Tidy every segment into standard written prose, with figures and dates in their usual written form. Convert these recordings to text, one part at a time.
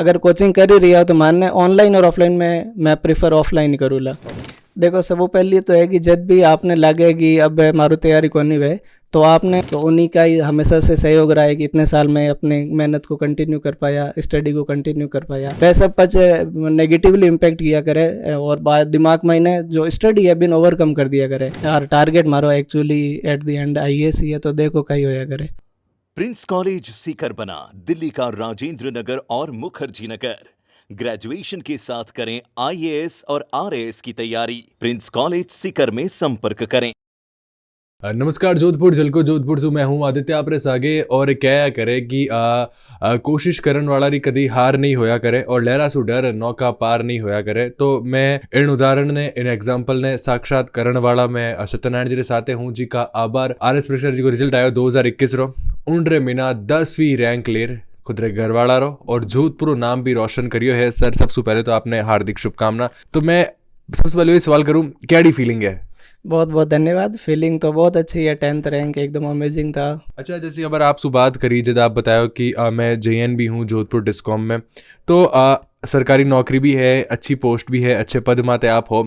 अगर कोचिंग कर ही रही हो तो मानने ऑनलाइन और ऑफलाइन में मैं प्रिफर ऑफलाइन ही करूँगा। देखो सब पहले तो है कि जब भी आपने लगे कि अब मारू तैयारी करनी है तो आपने तो उन्हीं का ही हमेशा से सहयोग रहा है कि इतने साल में अपने मेहनत को कंटिन्यू कर पाया, स्टडी को कंटिन्यू कर पाया। वह सब कुछ नेगेटिवली इम्पैक्ट किया करे और बाद दिमाग में ने जो स्टडी है बिन ओवरकम कर दिया करे यार टारगेट मारो actually at the end IAS ही है तो देखो कहीं होया करे। प्रिंस कॉलेज सीकर बना दिल्ली का राजेंद्र नगर और मुखर्जी नगर। ग्रेजुएशन के साथ करें आईएएस और आरएएस की तैयारी। प्रिंस कॉलेज सीकर में संपर्क करें। नमस्कार जोधपुर जलको जोधपुर से मैं हूँ आदित्य आपरे सागे और क्या करे कि कोशिश करन वाला री कदी हार नहीं होया करे और लहरा सु डर नौका पार नहीं होया करे। तो मैं इन उदाहरण ने इन एग्जाम्पल ने साक्षात करण वाला मैं सत्यनारायण जी के साथे हूँ जी का आभार। आरएस प्रेशर जी को रिजल्ट आयो 2021 रो उनरे महीना 10वीं रैंक लेर खुद रे घर वाला रो और जोधपुर नाम भी रोशन करियो है। सर सबसे पहले तो आपने हार्दिक शुभकामना। तो मैं सबसे पहले ये सवाल करूँ क्या फीलिंग है? बहुत बहुत धन्यवाद। फीलिंग तो बहुत अच्छी है, 10th रैंक एकदम अमेजिंग था। अच्छा जैसे अगर आप बात करी जब आप बताओ कि मैं जेएन भी हूँ जोधपुर डिस्कॉम में तो सरकारी नौकरी भी है, अच्छी पोस्ट भी है, अच्छे पद माते आप हो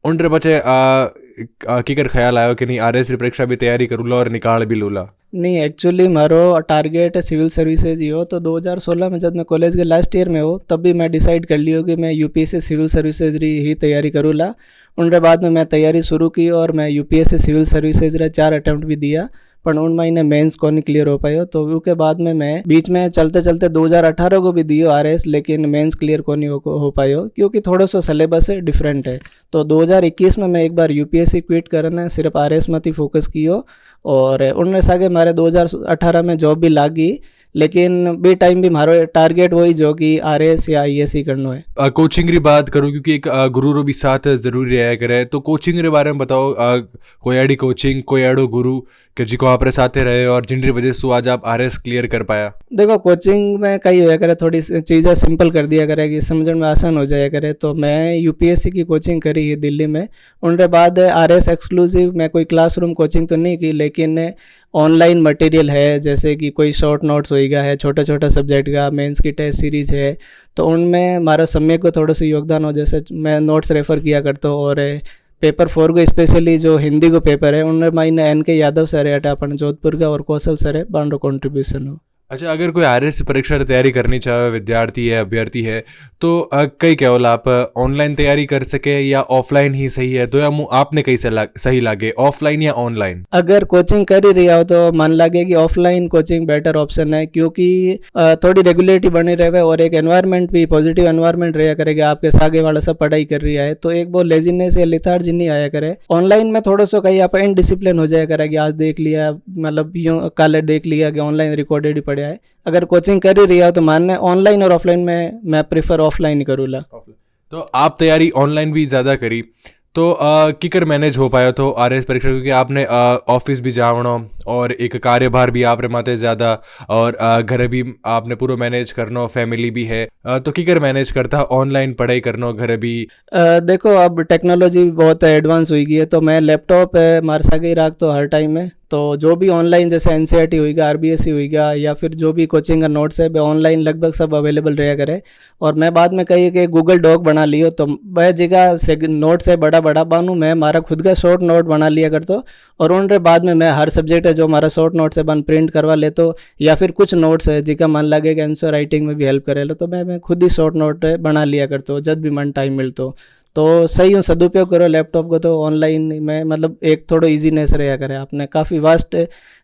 उन बचे की कर ख्याल आयो कि नहीं आरएस परीक्षा भी तैयारी करूला और निकाल भी लूला? नहीं एक्चुअली मारो टारगेट सिविल सर्विसेज ही हो तो 2016 में जब मैं कॉलेज के लास्ट ईयर में हो तब भी मैं डिसाइड कर लियो कि मैं यूपीएससी सिविल सर्विसेज री ही तैयारी करूँगा। उनके बाद में मैं तैयारी शुरू की और मैं यूपीएससी सिविल सर्विसेज रे 4 अटैम्प्ट भी दिया पर उन महीने मेंस को नहीं क्लियर हो पायो। तो उसके बाद में मैं बीच में चलते चलते 2018 को भी दियो आरएस लेकिन मेंस क्लियर को नहीं हो पायो क्योंकि थोड़ा सा सिलेबस डिफरेंट है। तो 2021 में मैं एक बार यूपीएससी क्विट करना सिर्फ आरएस मत ही फोकस कियो और उनने सागे मारे 2018 में जॉब भी लागी लेकिन बी टाइम भी मारो टारगेट वही जो कि आरएस या आईएएस ही करना है। कोचिंग की बात करूँ क्योंकि एक गुरु रो भी साथ जरूरी रहा करे तो कोचिंग के बारे में बताओ कोई एडी कोचिंग कोई एडो गुरु कि जिको आप साथ रहे और जिनकी वजह से आज आप आरएस क्लियर कर पाया? देखो कोचिंग में कई होया करे थोड़ी चीज़ें सिंपल कर दिया करे कि समझने में आसान हो जाया करे। तो मैं यूपीएससी की कोचिंग करी है दिल्ली में। उनके बाद आरएस एक्सक्लूसिव मैं कोई क्लासरूम कोचिंग तो नहीं की लेकिन ऑनलाइन मटेरियल है जैसे कि कोई शॉर्ट नोट्स होएगा है छोटा छोटा सब्जेक्ट का, मेंस की टेस्ट सीरीज है तो उनमें हमारा समय को थोड़ा सा योगदान हो। जैसे मैं नोट्स रेफ़र किया करता हूँ और पेपर 4 को स्पेशली जो हिंदी को पेपर है उनमें माइने एनके यादव सर है अपन जोधपुर का और कौशल सर है बांडो कंट्रीब्यूशन हो। अच्छा अगर कोई आरएस परीक्षा की तैयारी करनी चाहे विद्यार्थी है अभ्यर्थी है तो कई क्या बोला आप ऑनलाइन तैयारी कर सके या ऑफलाइन ही सही है? तो या आपने कहीं से सही लागे ऑफलाइन या ऑनलाइन? अगर कोचिंग कर ही रहा हो तो मन लगे कि ऑफलाइन कोचिंग बेटर ऑप्शन है क्योंकि थोड़ी रेगुलरिटी बनी रहे और एक एनवायरनमेंट भी पॉजिटिव एनवायरनमेंट रहा करेगा। आपके सागे वाला सब पढ़ाई कर रहा है तो एक वो लेजीनेस या लिथार्जी नहीं आया करे। ऑनलाइन में थोड़ा सा कहीं आप इनडिसिप्लिन हो जाया करेगा, आज देख लिया मतलब यूँ कल देख लिया कि ऑनलाइन रिकॉर्डेड ही पड़ा है। अगर कोचिंग कर ही रहा हो तो मानने ऑनलाइन और ऑफलाइन में मैं प्रिफर ऑफलाइन ही करूँगा। तो आप तैयारी ऑनलाइन भी ज़्यादा करी तो किकर मैनेज हो पाया तो आरएस परीक्षा क्योंकि आपने ऑफिस भी जावनो और एक कार्यभार भी आप रे माते ज़्यादा और घर भी आपने पूरा मैनेज करना, फैमिली भी है तो किकर मैनेज करता ऑनलाइन पढ़ाई करना घर भी? देखो अब टेक्नोलॉजी भी बहुत एडवांस हुई गई है तो मैं लैपटॉप मार सके रख तो हर टाइम में तो जो भी ऑनलाइन जैसे एनसीईआरटी होएगा, आरबीएससी होएगा या फिर जो भी कोचिंग का नोट्स है वो ऑनलाइन लगभग सब अवेलेबल रहा करे। और मैं बाद में कही कि गूगल डॉक बना लियो तो वह जगह से नोट्स है बड़ा बड़ा बानू मैं हमारा खुद का शॉर्ट नोट बना लिया करता और उनके बाद में मैं हर सब्जेक्ट है जो हमारा शॉर्ट नोट्स है बन प्रिंट करवा लेता या फिर कुछ नोट्स है जिसका मन लगे कि आंसर राइटिंग में भी हेल्प करे लो तो मैं खुद ही शॉर्ट नोट बना लिया करता हूँ जब भी मन टाइम मिलता तो सही हूँ। सदुपयोग करो लैपटॉप को तो ऑनलाइन में मतलब एक थोड़ा इजीनेस रहा करे आपने काफ़ी वास्ट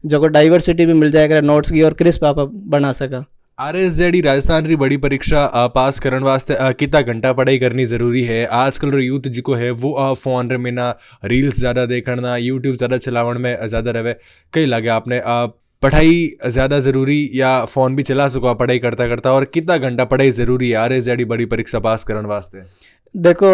जगह डाइवर्सिटी भी मिल जाएगा करे नोट्स की और क्रिस्प आप बना सका। आरएसजेडी राजस्थान री बड़ी परीक्षा पास करने वास्ते कितना घंटा पढ़ाई करनी जरूरी है? आजकल रो यूथ जिको है वो फोन रे में ना रील्स ज़्यादा देखना यूट्यूब ज़्यादा चलावन में ज़्यादा रहे कई लगे आपने पढ़ाई ज़्यादा ज़रूरी या फ़ोन भी चला सको पढ़ाई करता करता और कितना घंटा पढ़ाई ज़रूरी है आरएसजेडी बड़ी परीक्षा पास करने वास्ते? देखो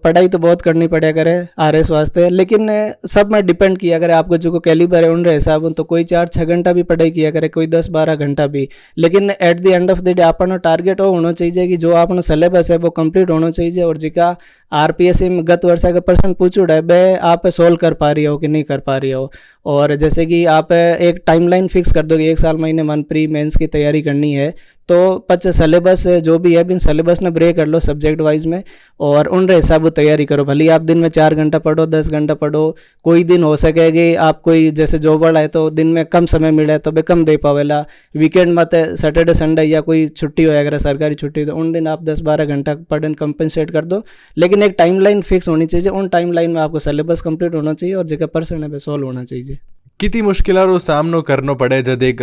पढ़ाई तो बहुत करनी पड़ा करे आरएस वास्ते लेकिन सब में डिपेंड किया करे आपको जो कैलिबर है उन हिसाब तो कोई 4-6 घंटा भी पढ़ाई किया करे कोई 10-12 घंटा भी लेकिन eight the end of the day अपना टारगेट वो होना चाहिए कि जो अपना सिलेबस है वो कंप्लीट होना चाहिए और जिका आरपीएससी में गत वर्ष का प्रश्न पूछूड़ा है बे आप सोल्व कर पा रही हो कि नहीं कर पा रही हो और जैसे कि आप एक टाइमलाइन फिक्स कर दो कि 1 साल महीने मन प्री मेंस की तैयारी करनी है, तो पच सिलेबस जो भी है बिन सिलेबस ने ब्रेक कर लो सब्जेक्ट वाइज में, और उन हिसाब तैयारी करो। भले आप दिन में 4 घंटा पढ़ो, 10 घंटा पढ़ो, कोई दिन हो सकेगी आप कोई जैसे जॉब वाला है तो दिन में कम समय मिले तो बे कम दे पावेला, वीकेंड मत सैटरडे संडे या कोई छुट्टी हो अगर सरकारी छुट्टी तो उन दिन आप 10-12 घंटा पढ़न कंपनसेट कर दो। लेकिन एक टाइमलाइन फिक्स होनी चाहिए, उन टाइमलाइन में आपको सिलेबस कंप्लीट होना चाहिए और जगह परसेंट पे सॉल्व होना चाहिए। कितनी मुश्किलों सामनो करनो पड़े जब एक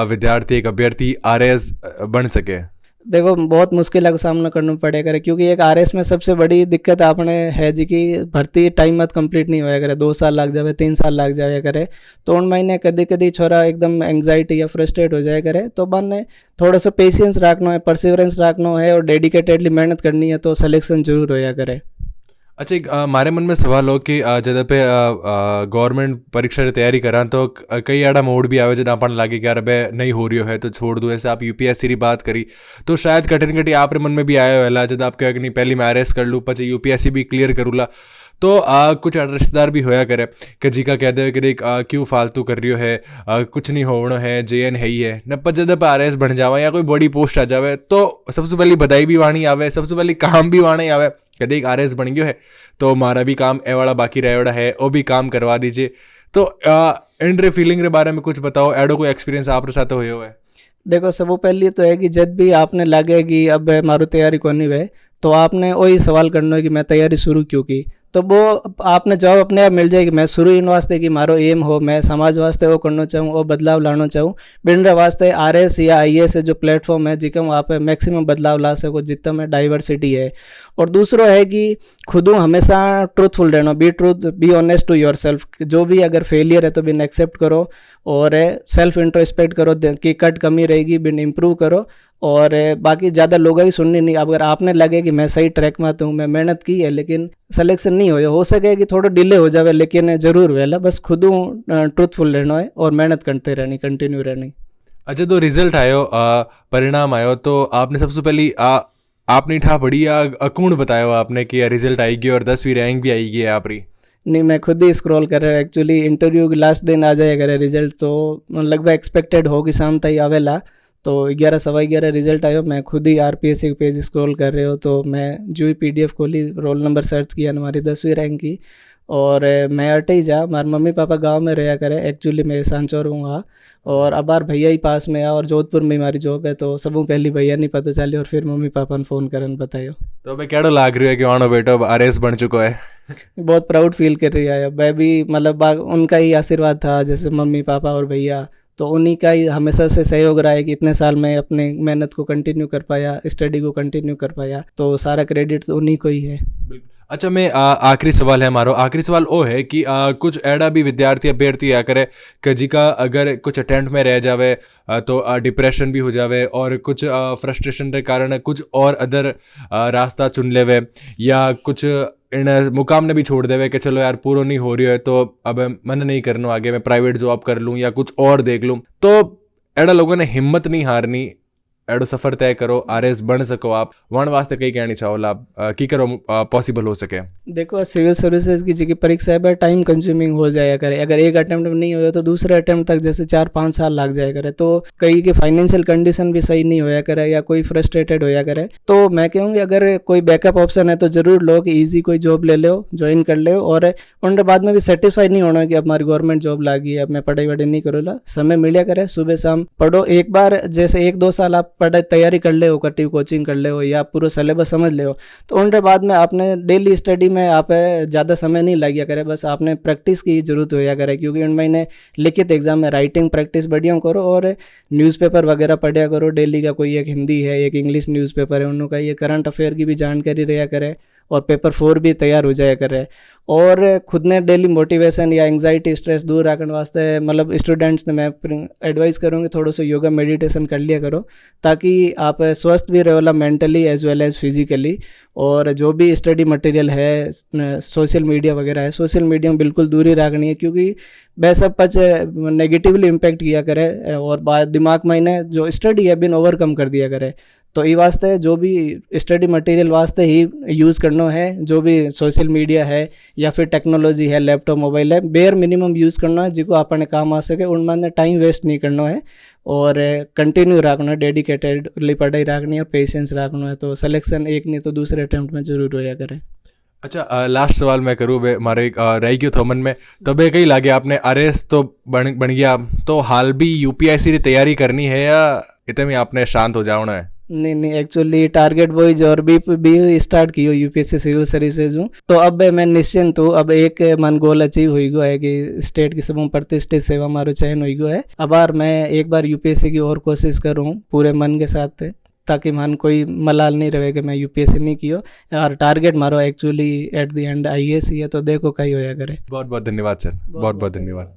विद्यार्थी एक अभ्यर्थी आरएएस बन सके? देखो बहुत मुश्किल का सामना करना पड़ेगा करे, क्योंकि एक आरएस में सबसे बड़ी दिक्कत आपने है जी कि भर्ती टाइम मत कंप्लीट नहीं होया करे, 2 साल लग जाए, 3 साल लग जाए करे, तो उन महीने कभी कभी छोरा एकदम एंग्जाइटी या फ्रस्ट्रेट हो जाए करे, तो मन थोड़ा सा पेशेंस रखना है, परसिवरेंस रखना है और डेडिकेटेडली मेहनत करनी है तो सिलेक्शन जरूर होया करे। अच्छा, एक हमारे मन में सवाल हो कि जब पे गवर्नमेंट परीक्षा की तैयारी करा तो कई आड़ा मोड भी आवे जब अपन लागे कि यार अबे नहीं हो रही है तो छोड़ दो। ऐसे आप यूपीएससी की बात करी तो शायद कठिन कटी आपरे मन में भी आया होला जब आप कहे कि नहीं पहले मैं आरएस कर लूँ पचे यूपीएससी भी क्लियर करूँला, तो कुछ रिश्तेदार भी होया करे कि जी का कह दे कि देख क्यों फालतू कर रही हो है, कुछ नहीं होना है, जेएन है ही है न, पर जब आरएस बन जावा या कोई बड़ी पोस्ट आ जावे तो सबसे पहली बधाई भी वाणी आवे, सबसे पहली काम भी वाणी आवे कदे एक आरएस बन गयो है तो हमारा भी काम ए वाला बाकी रहे वाला है वो भी काम करवा दीजिए। तो इन रे फीलिंग के बारे में कुछ बताओ, एडो कोई एक्सपीरियंस आपके साथ हुए हो है? देखो सब पहले तो है कि जब भी आपने लगे कि अब मारू तैयारी करनी है तो आपने वही सवाल करना है कि मैं तैयारी शुरू क्यों की, तो वो आपने जवाब अपने आप मिल जाएगी। मैं शुरू इन वास्ते कि मारो एम हो, मैं समाज वास्ते वो करना चाहूँ, वो बदलाव लाना चाहूँ, बिन वास्ते आरएस या आईएएस जो प्लेटफॉर्म है जिसका वहाँ पे मैक्सिमम बदलाव ला सको जितना में डाइवर्सिटी है। और दूसरा है कि खुद हमेशा ट्रूथफुल रहना, be truth, be honest to yourself. जो भी अगर फेलियर है तो बिन एक्सेप्ट करो और सेल्फ इंट्रोस्पेक्ट करो कि कट कमी रहेगी बिन इम्प्रूव करो, और बाकी ज़्यादा लोगों की सुननी नहीं। अगर आपने लगे कि मैं सही ट्रैक में हूँ, मैं मेहनत की है लेकिन सिलेक्शन नहीं हो सके कि थोड़ा डिले हो जाए लेकिन ज़रूर वेला, बस खुद ट्रूथफुल रहना है और मेहनत करते रहनी, कंटिन्यू रहनी। अच्छा, तो रिजल्ट आयो, परिणाम आयो तो आपने सबसे पहली आपने ठा पड़ी या कौन बताया आपने कि रिजल्ट आएगी और 10वीं रैंक भी आएगी आपरी? नहीं, मैं खुद ही स्क्रॉल कर रहा हूँ। एक्चुअली इंटरव्यू के लास्ट दिन आ जाए अगर रिजल्ट तो लगभग एक्सपेक्टेड हो कि शाम तक आवेला, तो 11 सवा 11 रिजल्ट आयो। मैं खुद ही आरपीएससी के पेज स्क्रॉल कर रहे हो तो मैं जो ही पीडीएफ खोली, रोल नंबर सर्च किया हमारी 10वीं रैंक की, और मैं अटे ही जा। हमारे मम्मी पापा गांव में रहा करे, एक्चुअली मैं सांचौर हूँ, और अब बार भैया ही पास में आ और जोधपुर में हमारी जॉब है, तो सबों पहली भैया नहीं पता चली और फिर मम्मी पापा ने फ़ोन करन बतायो। तो मैं केड़ो लाग रही है कि आनो बेटो अब आरएस बन चुका है? बहुत प्राउड फील कर रही है। मैं भी मतलब उनका ही आशीर्वाद था, जैसे मम्मी पापा और भैया, तो उन्हीं का ही हमेशा से सहयोग रहा है कि इतने साल में अपने मेहनत को कंटिन्यू कर पाया, स्टडी को कंटिन्यू कर पाया, तो सारा क्रेडिट तो उन्हीं को ही है। अच्छा, मैं आखिरी सवाल है हमारो, आखिरी सवाल वो है कि कुछ ऐडा भी विद्यार्थी अभ्यर्थी आ करे कि जी का अगर कुछ अटेम्प्ट में रह जावे तो डिप्रेशन भी हो जावे और कुछ फ्रस्ट्रेशन के कारण कुछ और अदर रास्ता चुन लेवे या कुछ इन मुकाम ने भी छोड़ देवे कि चलो यार पूरा नहीं हो रही है तो अब मन नहीं करना आगे, मैं प्राइवेट जॉब कर लूँ या कुछ और देख लूँ। तो ऐडा लोगों ने हिम्मत नहीं हारनी, एडो सफर तय करो, आरएस बन सको आप, वन वास्ते कई कहनी चाहो लाभ की करो पॉसिबल हो सके? देखो सिविल सर्विसेज की जी परीक्षा है टाइम कंज्यूमिंग हो जाया करे, अगर एक अटेम्प्ट में नहीं होया तो दूसरे अटेम्प्ट तक जैसे 4-5 साल लग जाया करे, तो कई के फाइनेंशियल कंडीशन भी सही नहीं होया करे या कोई फ्रस्ट्रेटेड होया करे, तो मैं कहूँगी अगर कोई बैकअप ऑप्शन है तो जरूर लो कि ईजी कोई जॉब ले लो, ज्वाइन कर लो, और उनके बाद में भी सेटिस्फाइड नहीं होना कि अब हमारी गवर्नमेंट जॉब लगी है, अब मैं पढ़ाई वढ़ाई नहीं करूँगा। समय मिलिया करे, सुबह शाम पढ़ो, एक बार जैसे 1-2 साल आप पढ़ाई तैयारी कर ले हो, कटिव कोचिंग कर ले हो या पूरा सिलेबस समझ ले हो, तो उनके बाद में आपने डेली स्टडी में आप ज़्यादा समय नहीं लगिया करे, बस आपने प्रैक्टिस की जरूरत होया करे, क्योंकि उन महीने लिखित एग्जाम में राइटिंग प्रैक्टिस बढ़िया करो और न्यूज़पेपर वगैरह पढ़िया करो डेली का, कोई एक हिंदी है एक इंग्लिश न्यूज़पेपर है उनका, ये करंट अफेयर की भी जानकारी रहा करे और पेपर 4 भी तैयार हो जाया करे। और खुद ने डेली मोटिवेशन या एंग्जाइटी स्ट्रेस दूर रखने वास्ते मतलब स्टूडेंट्स ने मैं एडवाइस करूँगी थोड़ा सा योगा मेडिटेशन कर लिया करो, ताकि आप स्वस्थ भी रहोला mentally as well as physically. और जो भी स्टडी मटेरियल है, सोशल मीडिया वगैरह है, सोशल मीडिया में बिल्कुल दूरी रखनी है, क्योंकि वह सब कुछ नेगेटिवली इम्पेक्ट किया करे और बाद दिमाग में जो स्टडी है बिन ओवरकम कर दिया करे, तो ये वास्ते जो भी स्टडी मटेरियल वास्ते ही यूज़ करना है, जो भी सोशल मीडिया है या फिर टेक्नोलॉजी है, लैपटॉप मोबाइल है, बेयर मिनिमम यूज़ करना है जिसको अपने काम आ सके। उनमें टाइम वेस्ट नहीं करना है और कंटिन्यू रखना है, डेडिकेटेडली पढ़ाई रखनी है और पेशेंस रखना है। तो सिलेक्शन एक नहीं तो दूसरे अटेम्प्ट में जरूर होया करे। अच्छा, लास्ट सवाल मैं करूँ बे मारे रह गयो थो मन में, तो बे कई लागे आपने आरएस तो बन गया, तो हाल भी यूपीएससी की तैयारी करनी है या इतने में आपने शांत हो जाना है? नहीं, एक्चुअली टारगेट बॉयज और भी स्टार्ट की हो यूपीएससी सिविल सर्विसेज हूँ, तो अब मैं निश्चिंत हूँ। अब एक मन गोल अचीव हुई गो है कि स्टेट की सब प्रतिष्ठित सेवा मारो चयन हुई गो है। अब बार मैं एक बार यूपीएससी की और कोशिश करूँ पूरे मन के साथ, ताकि मन कोई मलाल नहीं रहे कि मैं यूपीएससी नहीं कियो। और टारगेट मारो actually at the end IAS ही है, तो देखो कहीं होया करे। बहुत बहुत धन्यवाद सर, बहुत बहुत धन्यवाद।